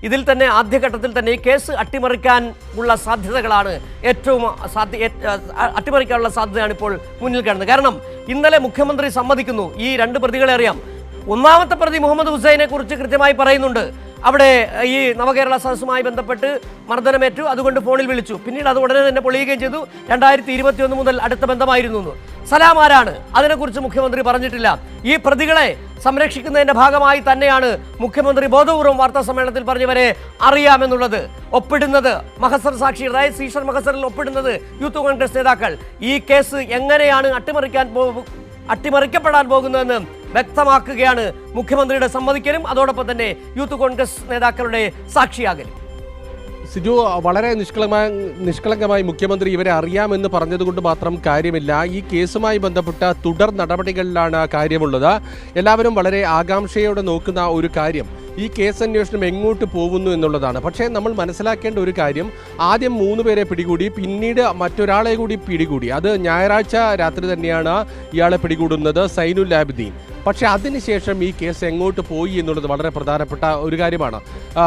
ഇതിൽ തന്നെ ആദ്യഘട്ടത്തിൽ തന്നെ ഈ കേസ് അട്ടിമറിക്കാൻ ഉള്ള സാധ്യതകളാണ് അട്ടിമറിക്കാനുള്ള സാധ്യതയാണ് ഇപ്പോൾ മുന്നിൽ കാണുന്നത്. കാരണം ഇന്നലെ മുഖ്യമന്ത്രി സമ്മതിക്കുന്നു, ഈ രണ്ട് പ്രതികളെ അറിയാം. ഒന്നാമത്തെ പ്രതി മുഹമ്മദ് ഹുസൈനെ കുറിച്ച് കൃത്യമായി പറയുന്നുണ്ട്, അവിടെ ഈ നവകേരള സദസ്സുമായി ബന്ധപ്പെട്ട് മർദ്ദനമേറ്റു, അതുകൊണ്ട് ഫോണിൽ വിളിച്ചു, പിന്നീട് അത് ഉടനെ തന്നെ പൊളിയുകയും ചെയ്തു. 2021 മുതൽ അടുത്ത ബന്ധമായിരുന്നു. സലാം ആരാണ്, അതിനെക്കുറിച്ച് മുഖ്യമന്ത്രി പറഞ്ഞിട്ടില്ല. ഈ പ്രതികളെ സംരക്ഷിക്കുന്നതിന്റെ ഭാഗമായി തന്നെയാണ് മുഖ്യമന്ത്രി ബോധപൂർവ്വം വാർത്താ സമ്മേളനത്തിൽ പറഞ്ഞവരെ അറിയാമെന്നുള്ളത്. ഒപ്പിടുന്നത് മഹസർ സാക്ഷി, അതായത് സീഷർ മഹസറിൽ ഒപ്പിടുന്നത് യൂത്ത് കോൺഗ്രസ് നേതാക്കൾ. ഈ കേസ് എങ്ങനെയാണ് അട്ടിമറിക്കപ്പെടാൻ പോകുന്നതെന്ന് വ്യക്തമാക്കുകയാണ് മുഖ്യമന്ത്രിയുടെ സമ്മതിക്കലും അതോടൊപ്പം തന്നെ യൂത്ത് കോൺഗ്രസ് നേതാക്കളുടെ സാക്ഷിയാകലും. സിജു, വളരെ നിഷ്കളങ്കമായി മുഖ്യമന്ത്രി ഇവരെ അറിയാമെന്ന് പറഞ്ഞതുകൊണ്ട് മാത്രം കാര്യമില്ല. ഈ കേസുമായി ബന്ധപ്പെട്ട തുടർ നടപടികളിലാണ് കാര്യമുള്ളത്. എല്ലാവരും വളരെ ആകാംക്ഷയോടെ നോക്കുന്ന ഒരു കാര്യം ഈ കേസ് അന്വേഷണം എങ്ങോട്ട് പോകുന്നു എന്നുള്ളതാണ്. പക്ഷേ നമ്മൾ മനസ്സിലാക്കേണ്ട ഒരു കാര്യം, ആദ്യം 3 പേരെ പിടികൂടി, പിന്നീട് മറ്റൊരാളെ കൂടി പിടികൂടി. അത് ഞായറാഴ്ച രാത്രി തന്നെയാണ് ഇയാളെ പിടികൂടുന്നത്, സൈനുൽ ആബിദീൻ. പക്ഷേ അതിനുശേഷം ഈ കേസ് എങ്ങോട്ട് പോയി എന്നുള്ളത് വളരെ പ്രധാനപ്പെട്ട ഒരു കാര്യമാണ്.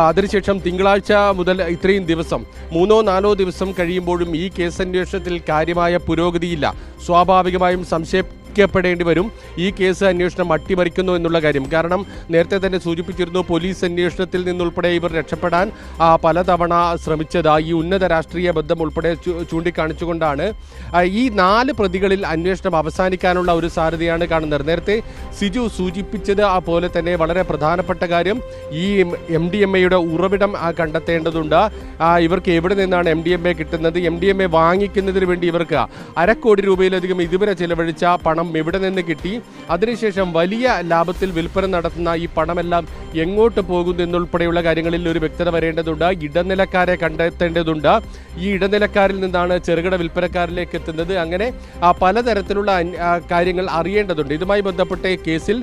അതിനുശേഷം തിങ്കളാഴ്ച മുതൽ ഇത്രയും ദിവസം 3-4 ദിവസം കഴിയുമ്പോഴും ഈ കേസ് അന്വേഷണത്തിൽ കാര്യമായ പുരോഗതിയില്ല. സ്വാഭാവികമായും പ്പെടേണ്ടി വരും ഈ കേസ് അന്വേഷണം അട്ടിമറിക്കുന്നു എന്നുള്ള കാര്യം. കാരണം നേരത്തെ തന്നെ സൂചിപ്പിച്ചിരുന്നു, പോലീസ് അന്വേഷണത്തിൽ നിന്നുൾപ്പെടെ ഇവർ രക്ഷപ്പെടാൻ പലതവണ ശ്രമിച്ചത് ഈ ഉന്നത രാഷ്ട്രീയ ബന്ധം ഉൾപ്പെടെ ചൂണ്ടിക്കാണിച്ചുകൊണ്ടാണ്. ഈ 4 പ്രതികളിൽ അന്വേഷണം അവസാനിക്കാനുള്ള ഒരു സാധ്യതയാണ് കാണുന്നത്. നേരത്തെ സിജു സൂചിപ്പിച്ചത് പോലെ തന്നെ വളരെ പ്രധാനപ്പെട്ട കാര്യം, ഈ MDMA ഉറവിടം കണ്ടെത്തേണ്ടതുണ്ട്. ഇവർക്ക് എവിടെ നിന്നാണ് MDMA കിട്ടുന്നത്, MDMA വാങ്ങിക്കുന്നതിന് വേണ്ടി ഇവർക്ക് 1/2 കോടി രൂപയിലധികം ഇതുവരെ ചെലവഴിച്ച പണം എവിടെ നിന്ന് കിട്ടി, അതിനുശേഷം വലിയ ലാഭത്തിൽ വിൽപ്പന നടത്തുന്ന ഈ പണമെല്ലാം എങ്ങോട്ട് പോകുന്നു എന്നുൾപ്പെടെയുള്ള കാര്യങ്ങളിൽ ഒരു വ്യക്തത വരേണ്ടതുണ്ട്. ഇടനിലക്കാരെ കണ്ടെത്തേണ്ടതുണ്ട്. ഈ ഇടനിലക്കാരിൽ നിന്നാണ് ചെറുകിട വിൽപ്പനക്കാരിലേക്ക് എത്തുന്നത്. അങ്ങനെ പലതരത്തിലുള്ള കാര്യങ്ങൾ അറിയേണ്ടതുണ്ട്. ഇതുമായി ബന്ധപ്പെട്ട കേസിൽ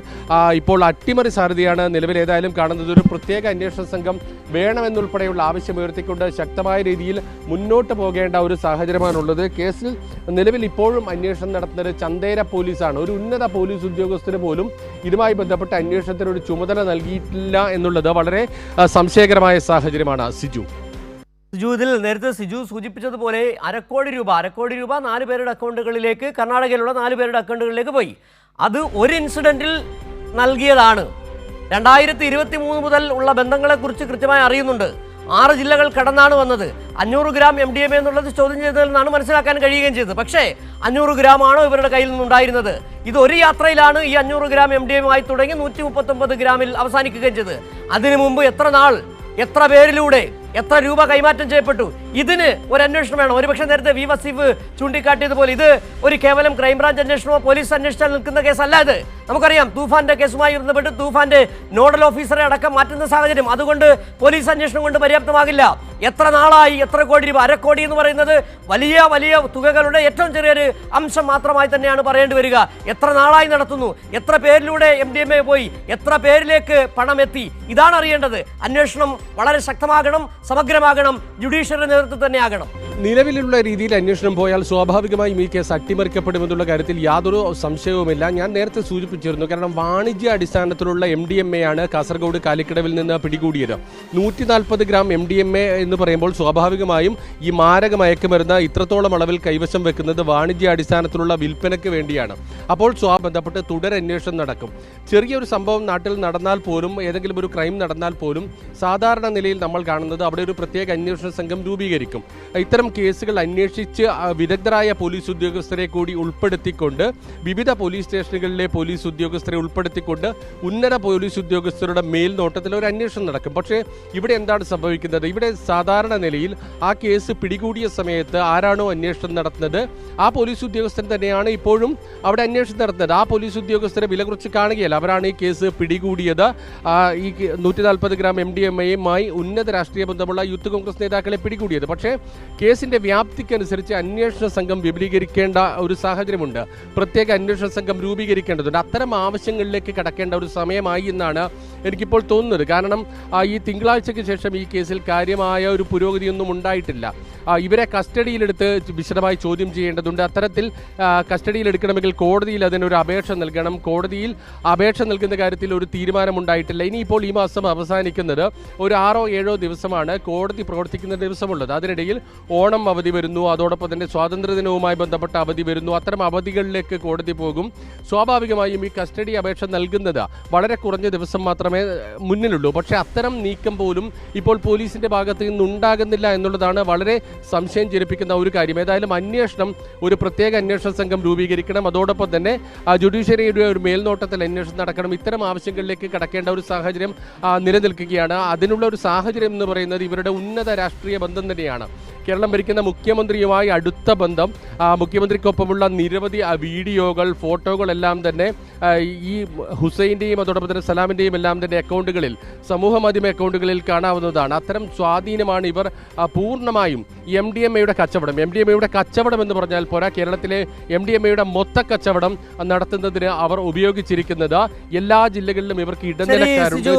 ഇപ്പോൾ അട്ടിമറി സാധ്യതയാണ് നിലവിൽ ഏതായാലും കാണുന്നത്. ഒരു പ്രത്യേക അന്വേഷണ സംഘം വേണമെന്നുൾപ്പെടെയുള്ള ആവശ്യമുയർത്തിക്കൊണ്ട് ശക്തമായ രീതിയിൽ മുന്നോട്ട് പോകേണ്ട ഒരു സാഹചര്യമാണുള്ളത്. കേസിൽ നിലവിൽ ഇപ്പോഴും അന്വേഷണം നടത്തുന്നത് ചന്ദേര പോലീസാണ്. ഒരു ഉന്നത പോലീസ് ഉദ്യോഗസ്ഥന് പോലും ഇതുമായി ബന്ധപ്പെട്ട അന്വേഷണത്തിന് ഒരു ചുമതല നൽകിയിട്ടില്ല എന്നുള്ളത് വളരെ സംശയകരമായ സാഹചര്യമാണ്. സിജു, ഇതിൽ നേരത്തെ സിജു സൂചിപ്പിച്ചതുപോലെ 1/2 കോടി രൂപ 4 പേരുടെ അക്കൗണ്ടുകളിലേക്ക്, കർണാടകയിലുള്ള 4 പേരുടെ അക്കൗണ്ടുകളിലേക്ക് പോയി. അത് ഒരു ഇൻസിഡന്റിൽ നൽകിയതാണ്. 2023 മുതൽ ഉള്ള ബന്ധങ്ങളെക്കുറിച്ച് കൃത്യമായി അറിയുന്നുണ്ട്. 6 ജില്ലകൾ കടന്നാണ് വന്നത്. 500 ഗ്രാം MDMA എന്നുള്ളത് ചോദ്യം ചെയ്തതിൽ നിന്നാണ് മനസ്സിലാക്കാൻ കഴിയുകയും ചെയ്തത്. പക്ഷേ 500 ഗ്രാമാണോ ഇവരുടെ കയ്യിൽ നിന്നുണ്ടായിരുന്നത്? ഇത് ഒരു യാത്രയിലാണ് ഈ 500 ഗ്രാം MDMA ആയി തുടങ്ങി 139 ഗ്രാമിൽ അവസാനിക്കുകയും ചെയ്തത്. അതിനു മുമ്പ് എത്ര നാൾ, എത്ര പേരിലൂടെ, എത്ര രൂപ കൈമാറ്റം ചെയ്യപ്പെട്ടു? ഇതിന് ഒരു അന്വേഷണം വേണം. ഒരുപക്ഷെ നേരത്തെ വി വസീഫ് ചൂണ്ടിക്കാട്ടിയതുപോലെ ഇത് ഒരു കേവലം ക്രൈംബ്രാഞ്ച് അന്വേഷണമോ പോലീസ് അന്വേഷിച്ചാൽ നിൽക്കുന്ന കേസല്ല. ഇത് നമുക്കറിയാം, തൂഫാന്റെ കേസുമായി ബന്ധപ്പെട്ട് തൂഫാന്റെ നോഡൽ ഓഫീസറെ അടക്കം മാറ്റുന്ന സാഹചര്യം. അതുകൊണ്ട് പോലീസ് അന്വേഷണം കൊണ്ട് പര്യാപ്തമാകില്ല. എത്ര നാളായി, എത്ര കോടി രൂപ? 1/2 കോടി എന്ന് പറയുന്നത് വലിയ വലിയ തുകകളുടെ ഏറ്റവും ചെറിയൊരു അംശം മാത്രമായി തന്നെയാണ് പറയേണ്ടി വരിക. എത്ര നാളായി നടത്തുന്നു, എത്ര പേരിലൂടെ MDMA പോയി, എത്ര പേരിലേക്ക് പണം എത്തി? ഇതാണ് അറിയേണ്ടത്. അന്വേഷണം വളരെ ശക്തമാകണം, സമഗ്രമാകണം, ജുഡീഷ്യറി നേതൃത്വം തന്നെ ആകണം. നിലവിലുള്ള രീതിയിൽ അന്വേഷണം പോയാൽ സ്വാഭാവികമായും ഈ കേസ് അട്ടിമറിക്കപ്പെടുമെന്നുള്ള കാര്യത്തിൽ യാതൊരു സംശയവുമില്ല. ഞാൻ നേരത്തെ സൂചിപ്പിച്ചിരുന്നു. കാരണം വാണിജ്യ അടിസ്ഥാനത്തിലുള്ള MDMA ആണ് കാസർഗോഡ് കാലിക്കടവിൽ നിന്ന് പിടികൂടിയത്. 140 ഗ്രാം MDMA എന്ന് പറയുമ്പോൾ സ്വാഭാവികമായും ഈ മാരക മയക്കുമരുന്ന് ഇത്രത്തോളം അളവിൽ കൈവശം വെക്കുന്നത് വാണിജ്യ അടിസ്ഥാനത്തിലുള്ള വിൽപ്പനയ്ക്ക് വേണ്ടിയാണ്. അപ്പോൾ ബന്ധപ്പെട്ട് തുടരന്വേഷണം നടക്കും. ചെറിയൊരു സംഭവം നാട്ടിൽ നടന്നാൽ പോലും, ഏതെങ്കിലും ഒരു ക്രൈം നടന്നാൽ പോലും സാധാരണ നിലയിൽ നമ്മൾ കാണുന്നത് അവിടെ ഒരു പ്രത്യേക അന്വേഷണ സംഘം രൂപീകരിക്കും. ഇത്തരം കേസുകൾ അന്വേഷിച്ച് വിദഗ്ധരായ പോലീസ് ഉദ്യോഗസ്ഥരെ കൂടി ഉൾപ്പെടുത്തിക്കൊണ്ട്, വിവിധ പോലീസ് സ്റ്റേഷനുകളിലെ പോലീസ് ഉദ്യോഗസ്ഥരെ ഉൾപ്പെടുത്തിക്കൊണ്ട് ഉന്നത പോലീസ് ഉദ്യോഗസ്ഥരുടെ മേൽനോട്ടത്തിൽ ഒരു അന്വേഷണം നടക്കും. പക്ഷേ ഇവിടെ എന്താണ് സംഭവിക്കുന്നത്? ഇവിടെ സാധാരണ നിലയിൽ ആ കേസ് പിടികൂടിയ സമയത്ത് ആരാണോ അന്വേഷണം നടത്തുന്നത് ആ പോലീസ് ഉദ്യോഗസ്ഥൻ തന്നെയാണ് ഇപ്പോഴും അവിടെ അന്വേഷണം നടത്തുന്നത്. ആ പോലീസ് ഉദ്യോഗസ്ഥരെ വില കുറിച്ച് കാണുകയല്ല. അവരാണ് ഈ കേസ് പിടികൂടിയത്. ഈ 140 ഗ്രാം MDMA-യുമായി ഉന്നത രാഷ്ട്രീയ ബന്ധമുള്ള യൂത്ത് കോൺഗ്രസ് നേതാക്കളെ പിടികൂടിയത്. പക്ഷേ കേസിന്റെ വ്യാപ്തിക്കനുസരിച്ച് അന്വേഷണ സംഘം വിപുലീകരിക്കേണ്ട ഒരു സാഹചര്യമുണ്ട്. പ്രത്യേക അന്വേഷണ സംഘം രൂപീകരിക്കേണ്ടതുണ്ട്. അത്തരം ആവശ്യങ്ങളിലേക്ക് കടക്കേണ്ട ഒരു സമയമായി എന്നാണ് എനിക്കിപ്പോൾ തോന്നുന്നത്. കാരണം ഈ തിങ്കളാഴ്ചയ്ക്ക് ശേഷം ഈ കേസിൽ കാര്യമായ ഒരു പുരോഗതിയൊന്നും ഉണ്ടായിട്ടില്ല. ഇവരെ കസ്റ്റഡിയിലെടുത്ത് വിശദമായി ചോദ്യം ചെയ്യേണ്ടതുണ്ട്. അത്തരത്തിൽ കസ്റ്റഡിയിലെടുക്കണമെങ്കിൽ കോടതിയിൽ അതിനൊരു അപേക്ഷ നൽകണം. കോടതിയിൽ അപേക്ഷ നൽകുന്ന കാര്യത്തിൽ ഒരു തീരുമാനമുണ്ടായിട്ടില്ല. ഇനിയിപ്പോൾ ഈ മാസം അവസാനിക്കുന്നത് ഒരു 6-7 ദിവസമാണ് കോടതി പ്രവർത്തിക്കുന്ന ദിവസമുള്ളത്. അതിനിടയിൽ ഓണം അവധി വരുന്നു, അതോടൊപ്പം തന്നെ സ്വാതന്ത്ര്യദിനവുമായി ബന്ധപ്പെട്ട അവധി വരുന്നു. അത്തരം അവധികളിലേക്ക് കോടതി പോകും. സ്വാഭാവികമായും ഈ കസ്റ്റഡി അപേക്ഷ നൽകുന്നത് വളരെ കുറഞ്ഞ ദിവസം മാത്രമേ മുന്നിലുള്ളൂ. പക്ഷേ അത്തരം നീക്കം പോലും ഇപ്പോൾ പോലീസിന്റെ ഭാഗത്ത് നിന്നുണ്ടാകുന്നില്ല എന്നുള്ളതാണ് വളരെ സംശയം ജനിപ്പിക്കുന്ന ഒരു കാര്യം. ഏതായാലും അന്വേഷണം, ഒരു പ്രത്യേക അന്വേഷണ സംഘം രൂപീകരിക്കണം. അതോടൊപ്പം തന്നെ ജുഡീഷ്യറിയുടെ ഒരു മേൽനോട്ടത്തിൽ അന്വേഷണം നടക്കണം. ഇത്തരം ആവശ്യങ്ങളിലേക്ക് കടക്കേണ്ട ഒരു സാഹചര്യം നിലനിൽക്കുകയാണ്. അതിനുള്ള ഒരു സാഹചര്യം എന്ന് പറയുന്നത് ഇവരുടെ ഉന്നത രാഷ്ട്രീയ ബന്ധം തന്നെയാണ്. കേരളം ഭരിക്കുന്ന മുഖ്യമന്ത്രിയുമായി അടുത്ത ബന്ധം, മുഖ്യമന്ത്രിക്കൊപ്പമുള്ള നിരവധി വീഡിയോകൾ, ഫോട്ടോകളെല്ലാം തന്നെ ഈ ഹുസൈൻ്റെയും അതോടൊപ്പം തന്നെ സലാമിൻ്റെയും എല്ലാം തന്നെ അക്കൗണ്ടുകളിൽ, സമൂഹ മാധ്യമ അക്കൗണ്ടുകളിൽ കാണാവുന്നതാണ്. അത്തരം സ്വാധീനമാണ് ഇവർ പൂർണ്ണമായും MDMA-യുടെ കച്ചവടം. MDMA-യുടെ കച്ചവടം എന്ന് പറഞ്ഞാൽ പോരാ, കേരളത്തിലെ MDMA-യുടെ മൊത്ത കച്ചവടം നടത്തുന്നതിന് അവർ ഉപയോഗിച്ചിരിക്കുന്നത് എല്ലാ ജില്ലകളിലും ഇവർക്ക് ഇടനിലക്കാരുണ്ട്.